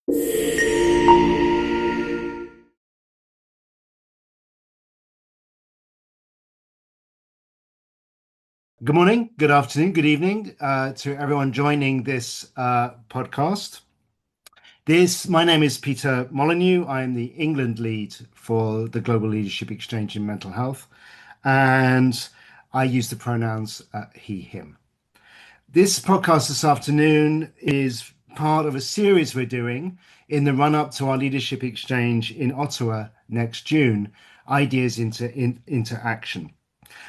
Good morning, good afternoon, good evening to everyone joining this podcast. My name is Peter Molyneux. I am the England lead for the Global Leadership Exchange in Mental Health, and I use the pronouns he, him. This podcast this afternoon is part of a series we're doing in the run-up to our Leadership Exchange in Ottawa next June, Ideas into Action.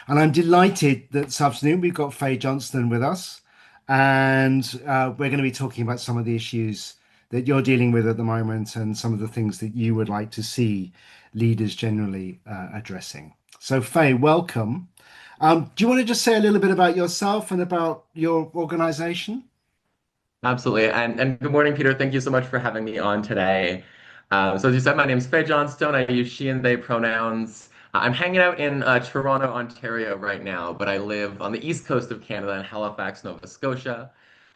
And I'm delighted that this afternoon we've got Fae Johnstone with us, and we're going to be talking about some of the issues that you're dealing with at the moment and some of the things that you would like to see leaders generally addressing. So, Fae, welcome. Do you want to just say a little bit about yourself and about your organization? Absolutely. And good morning, Peter. Thank you so much for having me on today. So as you said, my name is Fae Johnstone. I use she and they pronouns. I'm hanging out in Toronto, Ontario right now, but I live on the east coast of Canada in Halifax, Nova Scotia.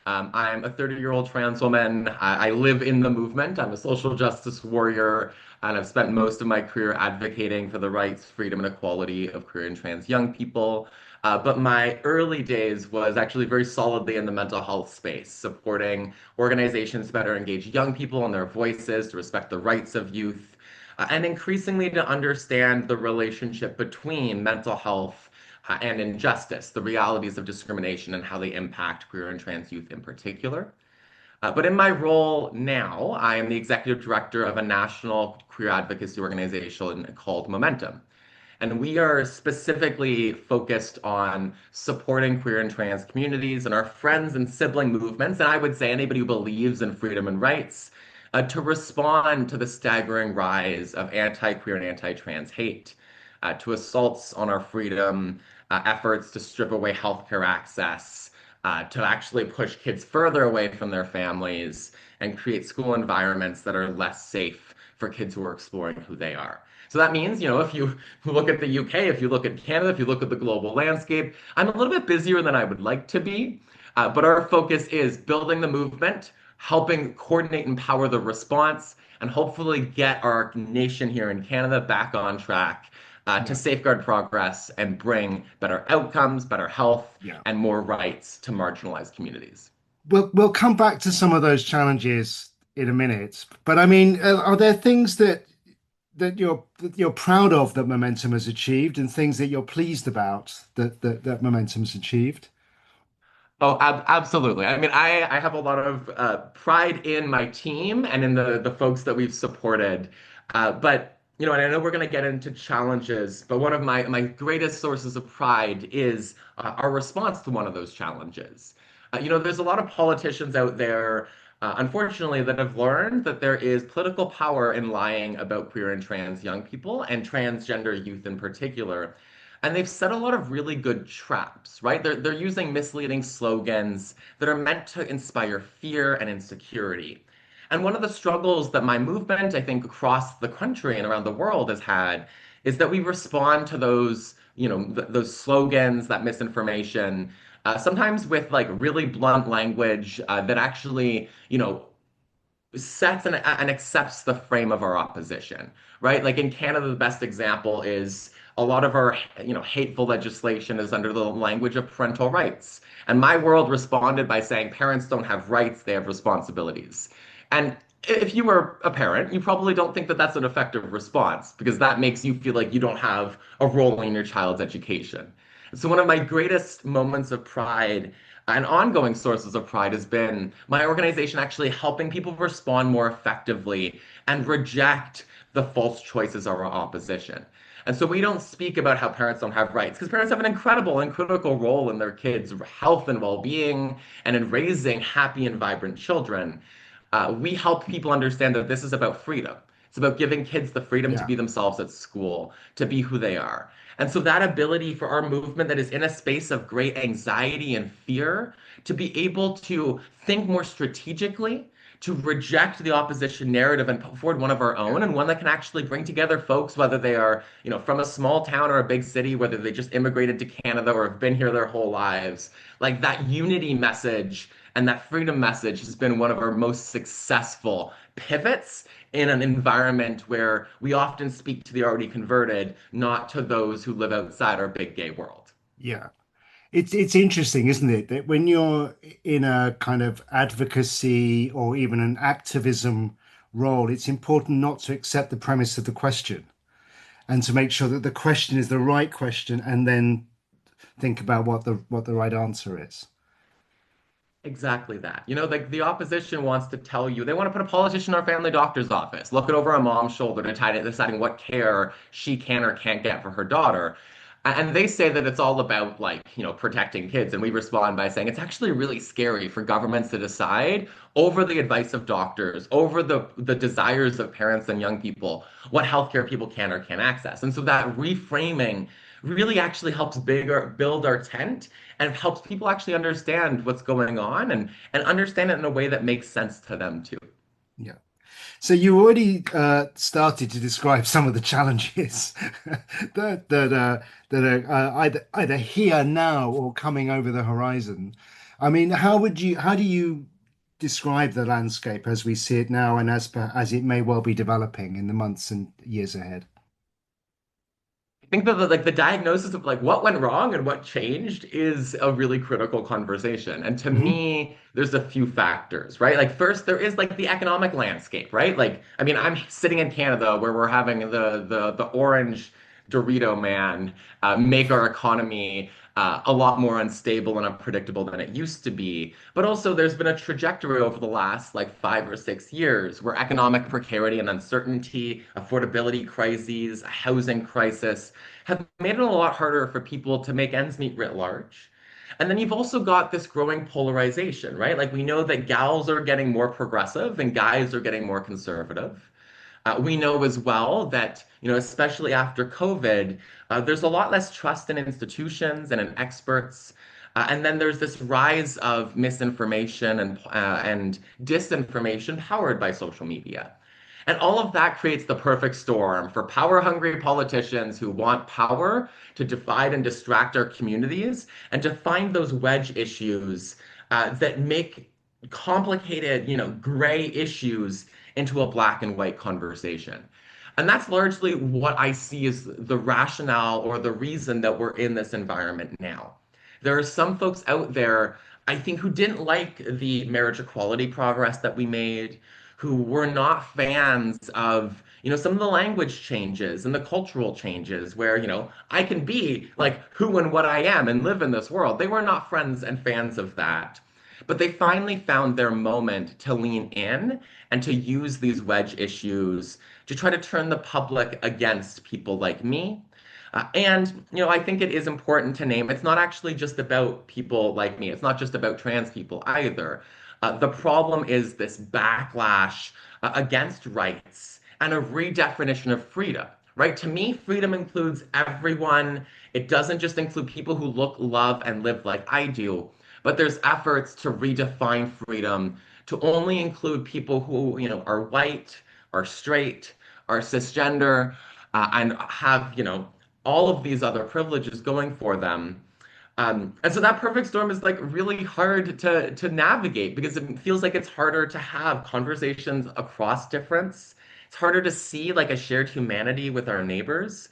I'm a 30-year-old trans woman. I live in the movement. I'm a social justice warrior, and I've spent most of my career advocating for the rights, freedom, and equality of queer and trans young people. But my early days was actually very solidly in the mental health space, supporting organizations to better engage young people and their voices, to respect the rights of youth, and increasingly to understand the relationship between mental health and injustice, the realities of discrimination and how they impact queer and trans youth in particular. But in my role now, I am the executive director of a national queer advocacy organization called Momentum. And we are specifically focused on supporting queer and trans communities and our friends and sibling movements, and I would say anybody who believes in freedom and rights, to respond to the staggering rise of anti-queer and anti-trans hate, to assaults on our freedom, efforts to strip away healthcare access, to actually push kids further away from their families and create school environments that are less safe for kids who are exploring who they are. So that means, if you look at the UK, if you look at Canada, if you look at the global landscape, I'm a little bit busier than I would like to be. But our focus is building the movement, helping coordinate and power the response, and hopefully get our nation here in Canada back on track to Yeah, safeguard progress and bring better outcomes, better health, yeah. and more rights to marginalized communities. We'll come back to some of those challenges in a minute, but I mean, are there things that you're proud of that Momentum has achieved, and things that you're pleased about that Momentum's achieved? Oh, absolutely. I mean, I have a lot of pride in my team and in the folks that we've supported. And I know we're going to get into challenges, but one of my greatest sources of pride is our response to one of those challenges. There's a lot of politicians out there, unfortunately, that have learned that there is political power in lying about queer and trans young people and transgender youth in particular. And they've set a lot of really good traps, right? They're using misleading slogans that are meant to inspire fear and insecurity. And one of the struggles that my movement, I think, across the country and around the world has had is that we respond to those, those slogans, that misinformation, sometimes with like really blunt language that actually, sets and accepts the frame of our opposition, right? Like in Canada, the best example is a lot of our, hateful legislation is under the language of parental rights. And my world responded by saying parents don't have rights, they have responsibilities. And if you were a parent, you probably don't think that that's an effective response because that makes you feel like you don't have a role in your child's education. So one of my greatest moments of pride and ongoing sources of pride has been my organization actually helping people respond more effectively and reject the false choices of our opposition. And so we don't speak about how parents don't have rights because parents have an incredible and critical role in their kids' health and well-being and in raising happy and vibrant children. We help people understand that this is about freedom. It's about giving kids the freedom to Yeah. be themselves at school, to be who they are. And so that ability for our movement that is in a space of great anxiety and fear to be able to think more strategically, to reject the opposition narrative and put forward one of our Yeah. own and one that can actually bring together folks, whether they are, from a small town or a big city, whether they just immigrated to Canada or have been here their whole lives. Like that unity message And that freedom message has been one of our most successful pivots in an environment where we often speak to the already converted, not to those who live outside our big gay world. Yeah. It's interesting, isn't it, that when you're in a kind of advocacy or even an activism role, it's important not to accept the premise of the question and to make sure that the question is the right question and then think about what the right answer is. Exactly that. You know, like the opposition wants to tell you, they want to put a politician in our family doctor's office, looking over a mom's shoulder, deciding what care she can or can't get for her daughter. And they say that it's all about like, protecting kids. And we respond by saying it's actually really scary for governments to decide over the advice of doctors, over the desires of parents and young people, what healthcare people can or can't access. And so that reframing really actually helps build our tent and helps people actually understand what's going on and understand it in a way that makes sense to them too. Yeah. So you already started to describe some of the challenges that are either here now or coming over the horizon. I mean, how do you describe the landscape as we see it now and as it may well be developing in the months and years ahead? I think that the diagnosis of like what went wrong and what changed is a really critical conversation. And to Hmm. me, there's a few factors, right? Like first, there is like the economic landscape, right? Like, I mean, I'm sitting in Canada where we're having the orange Dorito man make our economy a lot more unstable and unpredictable than it used to be. But also, there's been a trajectory over the last like 5 or 6 years where economic precarity and uncertainty, affordability crises, a housing crisis have made it a lot harder for people to make ends meet writ large. And then you've also got this growing polarization, right? Like we know that gals are getting more progressive and guys are getting more conservative. We know as well that, especially after COVID, there's a lot less trust in institutions and in experts. And then there's this rise of misinformation and disinformation powered by social media. And all of that creates the perfect storm for power-hungry politicians who want power to divide and distract our communities and to find those wedge issues that make complicated, gray issues into a black and white conversation. And that's largely what I see as the rationale or the reason that we're in this environment now. There are some folks out there, I think, who didn't like the marriage equality progress that we made, who were not fans of, some of the language changes and the cultural changes where, I can be like who and what I am and live in this world. They were not friends and fans of that. But they finally found their moment to lean in and to use these wedge issues to try to turn the public against people like me. I think it is important to name it's not actually just about people like me. It's not just about trans people either. The problem is this backlash against rights and a redefinition of freedom. Right? To me, freedom includes everyone. It doesn't just include people who look, love, and live like I do, but there's efforts to redefine freedom to only include people who, are white, are straight, are cisgender, and have, all of these other privileges going for them. And so that perfect storm is like really hard to navigate because it feels like it's harder to have conversations across difference. It's harder to see like a shared humanity with our neighbors.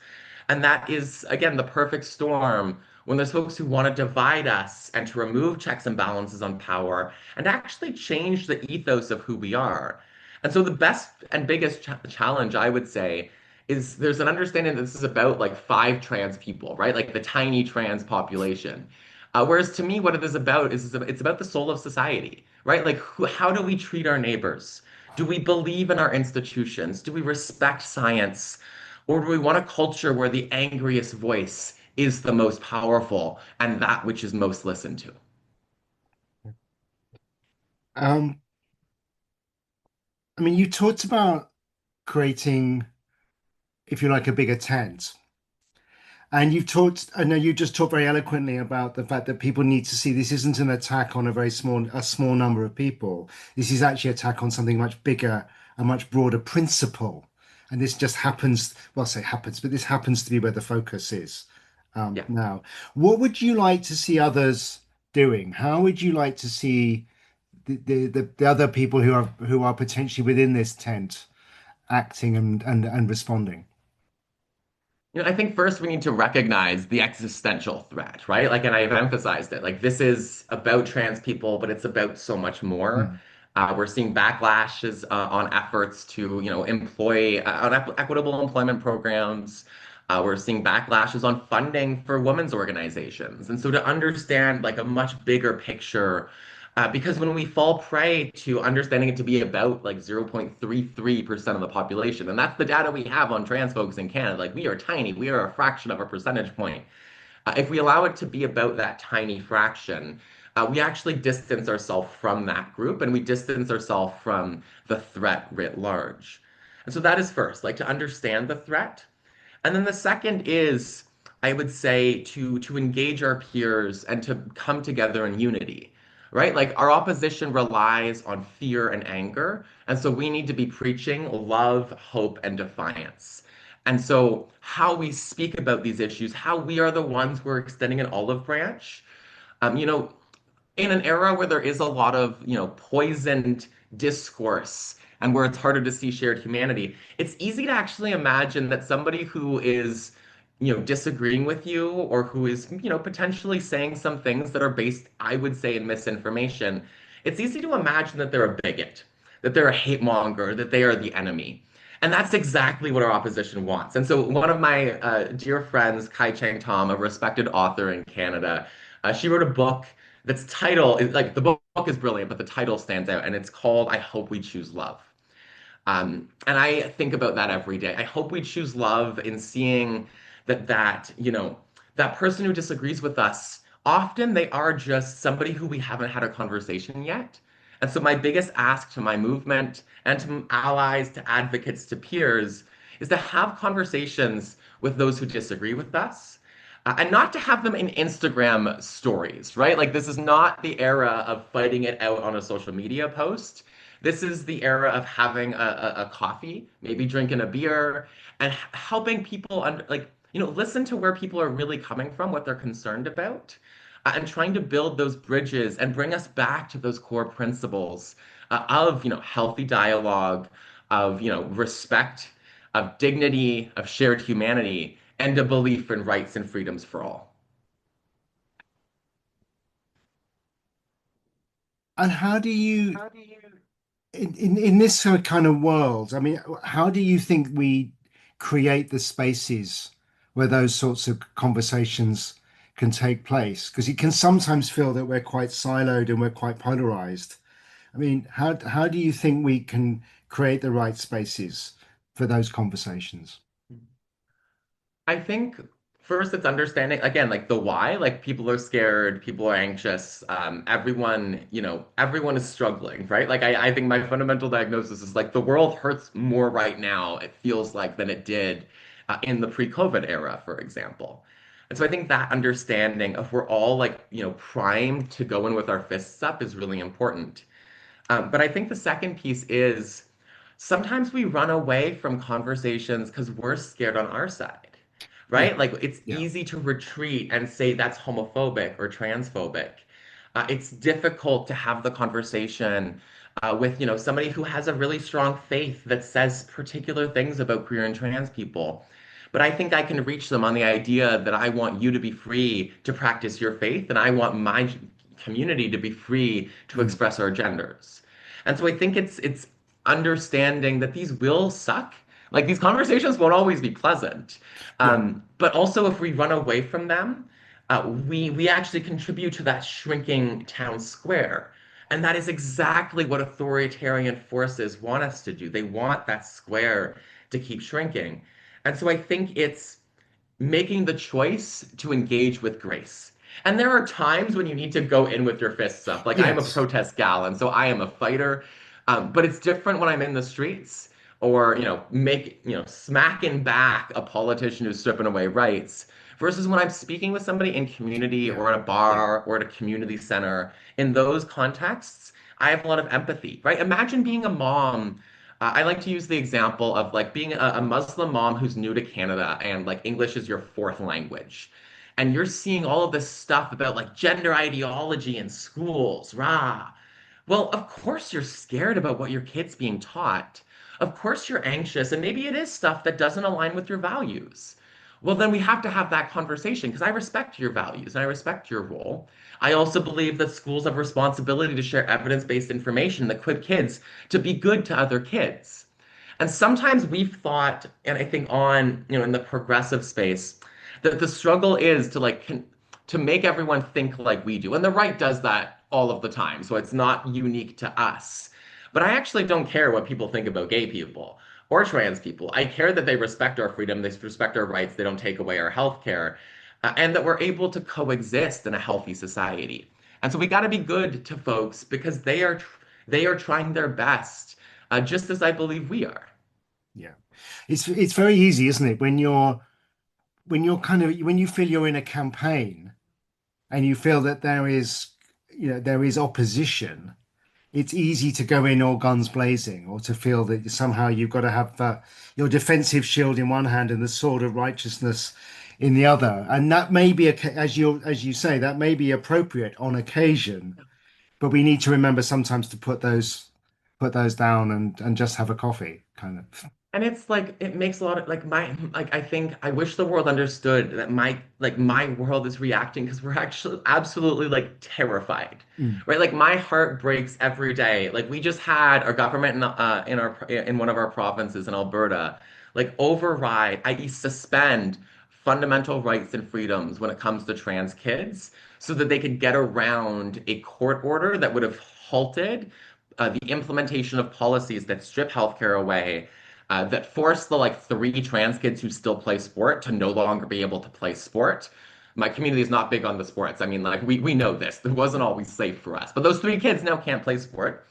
And that is, again, the perfect storm when there's folks who want to divide us and to remove checks and balances on power and actually change the ethos of who we are. And so the best and biggest challenge, I would say, is there's an understanding that this is about like five trans people, right? Like the tiny trans population. Whereas to me, what it is about is it's about the soul of society, right? Like how do we treat our neighbors? Do we believe in our institutions? Do we respect science? Or do we want a culture where the angriest voice is the most powerful and that which is most listened to? Um, I mean, you talked about creating, if you like, a bigger tent. And I know you just talked very eloquently about the fact that people need to see this isn't an attack on a small number of people. This is actually an attack on something much bigger, a much broader principle. And this just happens, well, I say happens, but this happens to be where the focus is Yeah. now. What would you like to see others doing? How would you like to see the other people who are potentially within this tent acting and responding. I think first we need to recognize the existential threat, right? Like, and I've emphasized it. Like, this is about trans people, but it's about so much more. Mm. We're seeing backlashes on efforts to, employ on equitable employment programs. We're seeing backlashes on funding for women's organizations. And so to understand like a much bigger picture, because when we fall prey to understanding it to be about like 0.33% of the population, and that's the data we have on trans folks in Canada, like we are tiny, we are a fraction of a percentage point. If we allow it to be about that tiny fraction, we actually distance ourselves from that group and we distance ourselves from the threat writ large. And so that is first, like to understand the threat. And then the second is, I would say, to engage our peers and to come together in unity, right? Like our opposition relies on fear and anger, and so we need to be preaching love, hope, and defiance. And so how we speak about these issues, how we are the ones who are extending an olive branch, um, you know, in an era where there is a lot of, poisoned discourse and where it's harder to see shared humanity, it's easy to actually imagine that somebody who is, disagreeing with you or who is, potentially saying some things that are based, I would say, in misinformation, it's easy to imagine that they're a bigot, that they're a hate monger, that they are the enemy. And that's exactly what our opposition wants. And so one of my dear friends, Kai Chang Tom, a respected author in Canada, she wrote a book that's title is like the book is brilliant, but the title stands out, and it's called "I Hope We Choose Love." And I think about that every day. I hope we choose love in seeing that person who disagrees with us, often they are just somebody who we haven't had a conversation yet. And so my biggest ask to my movement and to allies, to advocates, to peers is to have conversations with those who disagree with us. And not to have them in Instagram stories, right? Like, this is not the era of fighting it out on a social media post. This is the era of having a coffee, maybe drinking a beer, and helping people listen to where people are really coming from, what they're concerned about, and trying to build those bridges and bring us back to those core principles of, healthy dialogue, of, respect, of dignity, of shared humanity, and a belief in rights and freedoms for all. And how do you, in this kind of world, I mean, how do you think we create the spaces where those sorts of conversations can take place? Because you can sometimes feel that we're quite siloed and we're quite polarized. I mean, how do you think we can create the right spaces for those conversations? I think first it's understanding again, like the why, like people are scared, people are anxious, everyone is struggling, right? Like I think my fundamental diagnosis is like the world hurts more right now, it feels like, than it did in the pre-COVID era, for example. And so I think that understanding of we're all like, primed to go in with our fists up is really important. But I think the second piece is sometimes we run away from conversations because we're scared on our side, Yeah, right? Like it's yeah. easy to retreat and say that's homophobic or transphobic. It's difficult to have the conversation with, somebody who has a really strong faith that says particular things about queer and trans people. But I think I can reach them on the idea that I want you to be free to practice your faith, and I want my community to be free to Mm. express our genders. And so I think it's understanding that these will suck. Like these conversations won't always be pleasant. Yeah, But also if we run away from them, we actually contribute to that shrinking town square. And that is exactly what authoritarian forces want us to do. They want that square to keep shrinking. And so I think it's making the choice to engage with grace. And there are times when you need to go in with your fists up. Like I am a yes. protest gal, and so I am a fighter. But it's different when I'm in the streets or, smacking back a politician who's stripping away rights versus when I'm speaking with somebody in community Yeah, or at a yeah. bar or at a community center. In those contexts, I have a lot of empathy, right? Imagine being a mom. I like to use the example of like being a Muslim mom who's new to Canada and like English is your fourth language. And you're seeing all of this stuff about like gender ideology in schools, rah. Well, of course you're scared about what your kid's being taught. Of course you're anxious, and maybe it is stuff that doesn't align with your values. Well, then we have to have that conversation because I respect your values and I respect your role. I also believe that schools have responsibility to share evidence-based information that equip kids to be good to other kids. And sometimes we've thought, and I think in the progressive space, that the struggle is to to make everyone think like we do. And the right does that all of the time. So it's not unique to us. But I actually don't care what people think about gay people or trans people. I care that they respect our freedom, they respect our rights, they don't take away our health care, and that we're able to coexist in a healthy society. And so we got to be good to folks because they are trying their best, just as I believe we are. Yeah. It's very easy, isn't it, when you're kind of when you feel you're in a campaign and you feel that there is opposition. It's easy to go in all guns blazing, or to feel that somehow you've got to have your defensive shield in one hand and the sword of righteousness in the other. And that may be, as you say, that may be appropriate on occasion, but we need to remember sometimes to put those down and just have a coffee, kind of. And it's like it makes a lot of like I think I wish the world understood that my world is reacting because we're actually absolutely like terrified, Mm. right? Like my heart breaks every day. Like we just had our government in one of our provinces in Alberta, like override, i.e., suspend fundamental rights and freedoms when it comes to trans kids, so that they could get around a court order that would have halted the implementation of policies that strip healthcare away, that forced the like three trans kids who still play sport to no longer be able to play sport. My community is not big on the sports. I mean, like we know this. It wasn't always safe for us, but those three kids now can't play sport.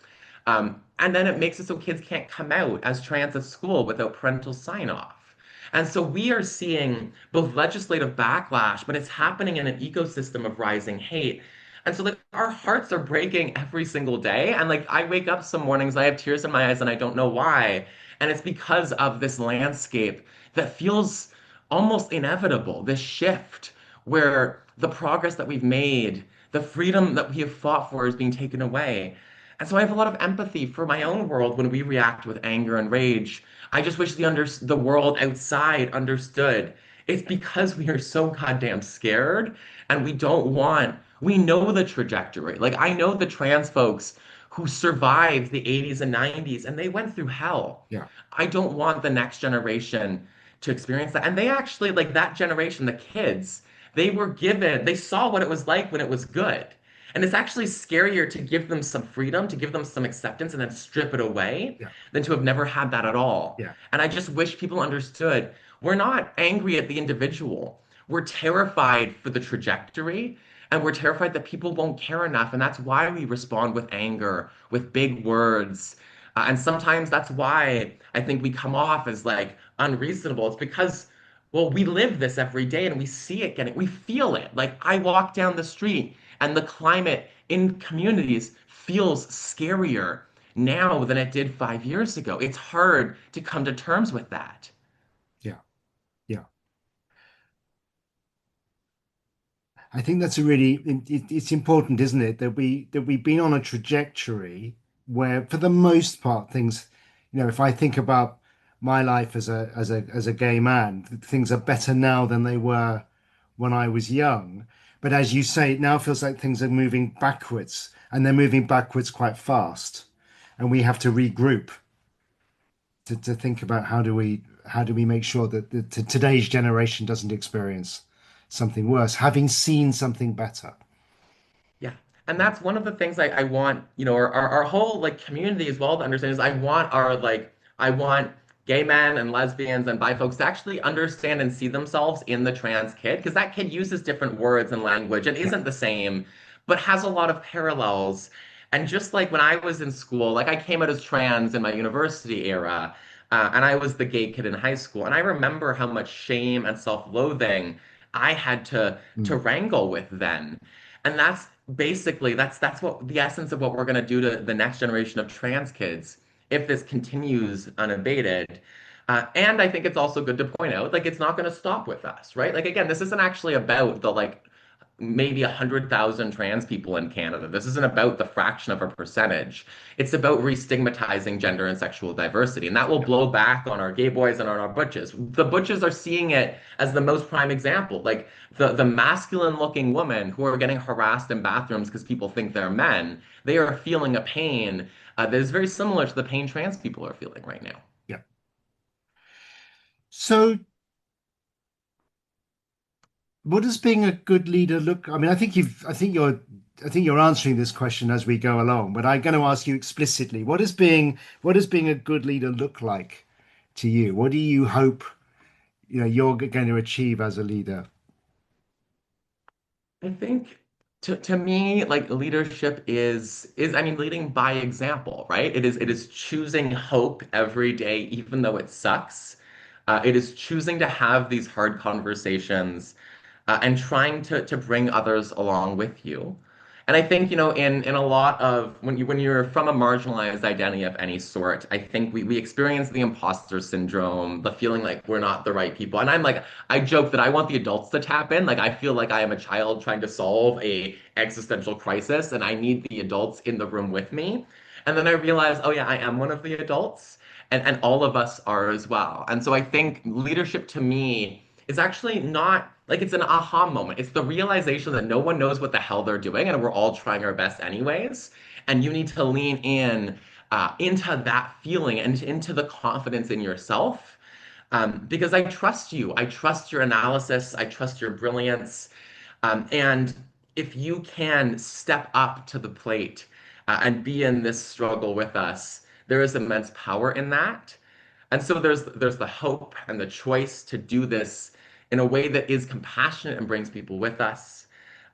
And then it makes it so kids can't come out as trans at school without parental sign off. And so we are seeing both legislative backlash, but it's happening in an ecosystem of rising hate. And so like our hearts are breaking every single day. And like I wake up some mornings, I have tears in my eyes and I don't know why. And it's because of this landscape that feels almost inevitable, this shift where the progress that we've made, the freedom that we have fought for is being taken away. And so I have a lot of empathy for my own world when we react with anger and rage. I just wish the world outside understood. It's because we are so goddamn scared and we know the trajectory. Like I know the trans folks who survived the 80s and 90s and they went through hell. Yeah. I don't want the next generation to experience that. And they actually, like that generation, the kids, they saw what it was like when it was good. And it's actually scarier to give them some freedom, to give them some acceptance, and then strip it away Yeah. than to have never had that at all. Yeah. And I just wish people understood we're not angry at the individual. We're terrified for the trajectory, and we're terrified that people won't care enough. And that's why we respond with anger, with big words. And sometimes that's why I think we come off as like unreasonable. It's because, well, we live this every day and we see it we feel it. Like I walk down the street and the climate in communities feels scarier now than it did 5 years ago. It's hard to come to terms with that. Yeah. Yeah. I think that's a really it's important, isn't it, that we've been on a trajectory where, for the most part, things, if I think about my life as a gay man, things are better now than they were when I was young. But as you say, it now feels like things are moving backwards, and they're moving backwards quite fast, and we have to regroup to think about how do we make sure that today's generation doesn't experience something worse, having seen something better. Yeah. And that's one of the things I want, our whole like community as well to understand is I want gay men and lesbians and bi folks to actually understand and see themselves in the trans kid, because that kid uses different words and language and Yeah. isn't the same, but has a lot of parallels. And just like when I was in school, like I came out as trans in my university era, and I was the gay kid in high school, and I remember how much shame and self-loathing I had to Mm. wrangle with then. And that's basically that's what the essence of what we're going to do to the next generation of trans kids if this continues unabated. And I think it's also good to point out, like, it's not going to stop with us, right? Like, again, this isn't actually about the like maybe 100,000 trans people in Canada. This isn't about the fraction of a percentage. It's about re-stigmatizing gender and sexual diversity. And that will blow back on our gay boys and on our butches. The butches are seeing it as the most prime example. Like the masculine looking women who are getting harassed in bathrooms because people think they're men, they are feeling a pain that is very similar to the pain trans people are feeling right now. Yeah. So what does being a good leader look? I mean, I think you're answering this question as we go along, but I'm going to ask you explicitly, what does being a good leader look like to you? What do you hope, you're going to achieve as a leader? I think to me, like leadership is I mean leading by example, right? It is choosing hope every day, even though it sucks. It is choosing to have these hard conversations and trying to bring others along with you. And I think, in a lot of when you're from a marginalized identity of any sort, I think we experience the imposter syndrome, the feeling like we're not the right people. And I joke that I want the adults to tap in. Like I feel like I am a child trying to solve a existential crisis, and I need the adults in the room with me. And then I realize, oh yeah, I am one of the adults, and all of us are as well. And so I think leadership to me is actually not like it's an aha moment. It's the realization that no one knows what the hell they're doing, and we're all trying our best anyways. And you need to lean in into that feeling and into the confidence in yourself. Because I trust you. I trust your analysis. I trust your brilliance. And if you can step up to the plate and be in this struggle with us, there is immense power in that. And so there's the hope and the choice to do this in a way that is compassionate and brings people with us.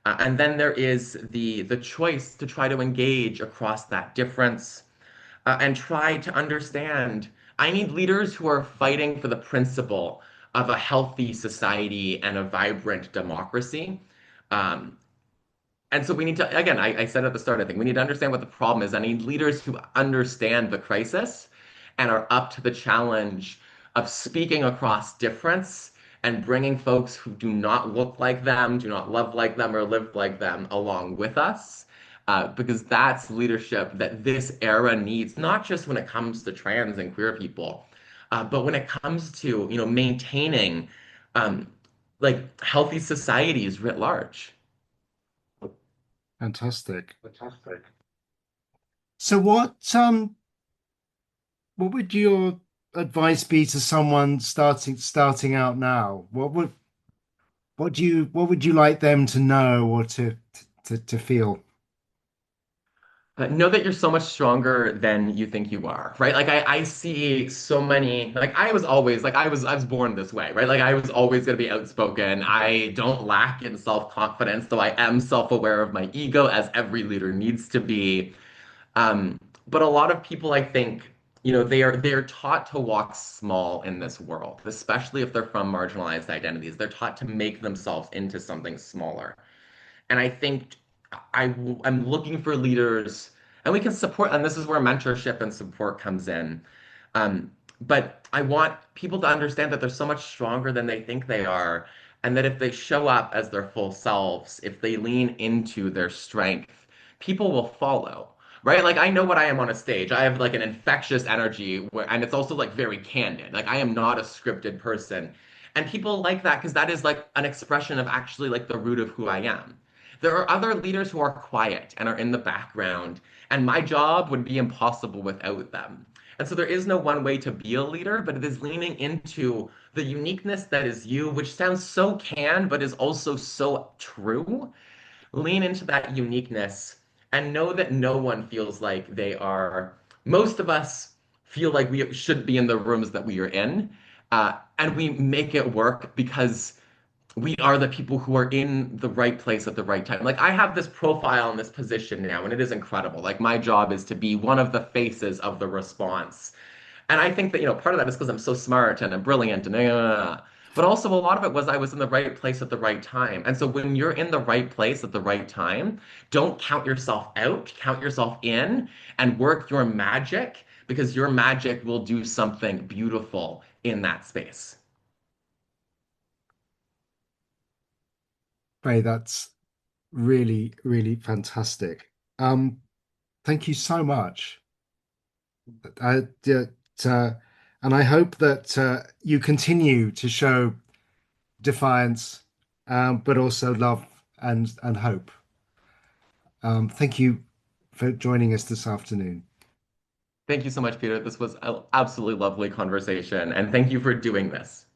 And then there is the choice to try to engage across that difference and try to understand. I need leaders who are fighting for the principle of a healthy society and a vibrant democracy. Um, and so we need to, again, I said at the start, I think we need to understand what the problem is. I need leaders who understand the crisis and are up to the challenge of speaking across difference and bringing folks who do not look like them, do not love like them, or live like them along with us. Because that's leadership that this era needs, not just when it comes to trans and queer people, but when it comes to, maintaining um, like healthy societies writ large. Fantastic. Fantastic. So what would your advice be to someone starting out now? What would you like them to know or to feel? Know that you're so much stronger than you think you are, right? Like I see so many, like I was always, like I was born this way, right? Like I was always going to be outspoken. I don't lack in self-confidence, though I am self-aware of my ego, as every leader needs to be. But a lot of people, I think, they are taught to walk small in this world, especially if they're from marginalized identities. They're taught to make themselves into something smaller. And I think I'm looking for leaders, and we can support, and this is where mentorship and support comes in. But I want people to understand that they're so much stronger than they think they are, and that if they show up as their full selves, if they lean into their strength, people will follow. Right? Like I know what I am on a stage. I have like an infectious energy and it's also like very candid. Like I am not a scripted person. And people like that because that is like an expression of actually like the root of who I am. There are other leaders who are quiet and are in the background, and my job would be impossible without them. And so there is no one way to be a leader, but it is leaning into the uniqueness that is you, which sounds so canned, but is also so true. Lean into that uniqueness and know that no one feels like they are. Most of us feel like we should be in the rooms that we are in, and we make it work because we are the people who are in the right place at the right time. Like I have this profile and this position now, and it is incredible. Like my job is to be one of the faces of the response. And I think that, part of that is because I'm so smart and I'm brilliant and but also a lot of it was I was in the right place at the right time. And so when you're in the right place at the right time, don't count yourself out, count yourself in and work your magic because your magic will do something beautiful in that space. Ray, that's really, really fantastic. Thank you so much. Yeah, uh, and I hope that you continue to show defiance, but also love and hope. Thank you for joining us this afternoon. Thank you so much, Peter. This was an absolutely lovely conversation, and thank you for doing this.